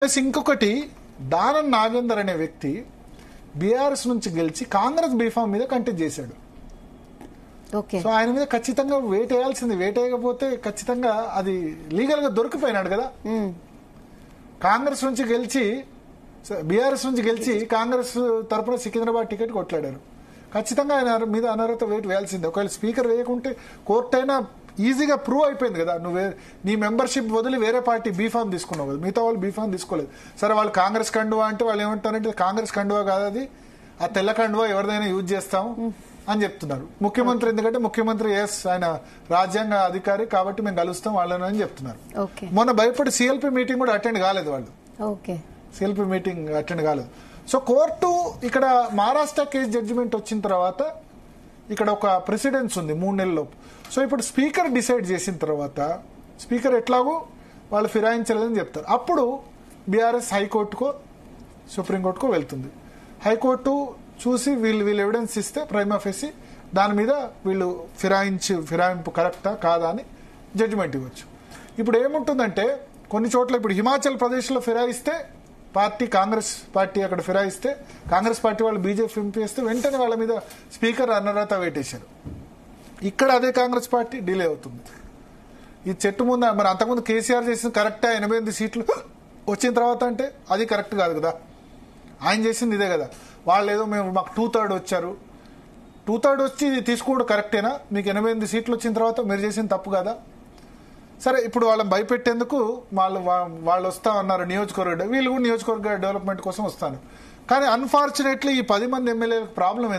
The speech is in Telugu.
ఇంకొకటి దానం నాగేందర్ అనే వ్యక్తి బీఆర్ఎస్ నుంచి గెలిచి కాంగ్రెస్ బీఫామ్ మీద కంటెస్ట్ చేశాడు. సో ఆయన మీద ఖచ్చితంగా వేట్ వేయాల్సింది. వేట్ వేయకపోతే ఖచ్చితంగా అది లీగల్ గా దొరికిపోయినాడు కదా. కాంగ్రెస్ నుంచి గెలిచి బీఆర్ఎస్ నుంచి గెలిచి కాంగ్రెస్ తరఫున సికింద్రాబాద్ టికెట్ కొట్లాడారు. ఖచ్చితంగా ఆయన మీద అనర్హత వేట్ వేయాల్సిందే. ఒకవేళ స్పీకర్ వేయకుంటే కోర్టు అయినా ఈజీగా ప్రూవ్ అయిపోయింది కదా. నువ్వు నీ మెంబర్షిప్ వదిలి వేరే పార్టీ బీఫామ్ తీసుకున్నావు కదా, మిగతా వాళ్ళు బీఫామ్ తీసుకోలేదు. సరే వాళ్ళు కాంగ్రెస్ కండువా అంటే వాళ్ళు ఏమంటారంటే కాంగ్రెస్ కండువా కాదు అది, ఆ తెల్ల కండువా ఎవరిదైనా యూజ్ చేస్తాము అని చెప్తున్నారు. ముఖ్యమంత్రి ఎందుకంటే ముఖ్యమంత్రి ఆయన రాజ్యాంగ అధికారి కాబట్టి మేము కలుస్తాం వాళ్ళని అని చెప్తున్నారు. మొన్న భయపడి సిఎల్పి మీటింగ్ కూడా అటెండ్ కాలేదు వాళ్ళు. సిఎల్పి మీటింగ్ అటెండ్ కాలేదు. సో కోర్టు ఇక్కడ మహారాష్ట్ర కేసు జడ్జిమెంట్ వచ్చిన తర్వాత ఇక్కడ ఒక ప్రెసిడెన్స్ ఉంది 3 నెలల్లోపు. సో ఇప్పుడు స్పీకర్ డిసైడ్ చేసిన తర్వాత స్పీకర్ ఎట్లాగో వాళ్ళు ఫిరాయించలేదని చెప్తారు. అప్పుడు బీఆర్ఎస్ హైకోర్టుకో సుప్రీంకోర్టుకో వెళ్తుంది. హైకోర్టు చూసి వీళ్ళు ఎవిడెన్స్ ఇస్తే ప్రైమా ఫేసి దాని మీద వీళ్ళు ఫిరాయింపు కరెక్టా కాదా అని జడ్జిమెంట్ ఇవ్వచ్చు. ఇప్పుడు ఏముంటుందంటే కొన్ని చోట్ల ఇప్పుడు హిమాచల్ ప్రదేశ్లో ఫిరాయిస్తే కాంగ్రెస్ పార్టీ అక్కడ ఫిరాయిస్తే కాంగ్రెస్ పార్టీ వాళ్ళు బీజేపీ పంపిస్తే వెంటనే వాళ్ళ మీద స్పీకర్ అనర్హత వేటేశారు. ఇక్కడ అదే కాంగ్రెస్ పార్టీ డిలే అవుతుంది. ఈ చెట్టు ముందు మరి అంతకుముందు కేసీఆర్ చేసిన కరెక్టా 88 సీట్లు వచ్చిన తర్వాత అంటే అది కరెక్ట్ కాదు కదా. ఆయన చేసింది ఇదే కదా. వాళ్ళు ఏదో మాకు 2/3 వచ్చారు, 2/3 వచ్చి తీసుకోవడం కరెక్టేనా? మీకు 88 సీట్లు వచ్చిన తర్వాత మీరు చేసిన తప్పు కదా. సరే ఇప్పుడు వాళ్ళని భయపెట్టేందుకు వాళ్ళు వస్తా అన్నారు నియోజకవర్గ, వీళ్ళు కూడా నియోజకవర్గ డెవలప్మెంట్ కోసం వస్తాను. కానీ అన్ఫార్చునేట్లీ ఈ 10 మంది ఎమ్మెల్యేలకు ప్రాబ్లం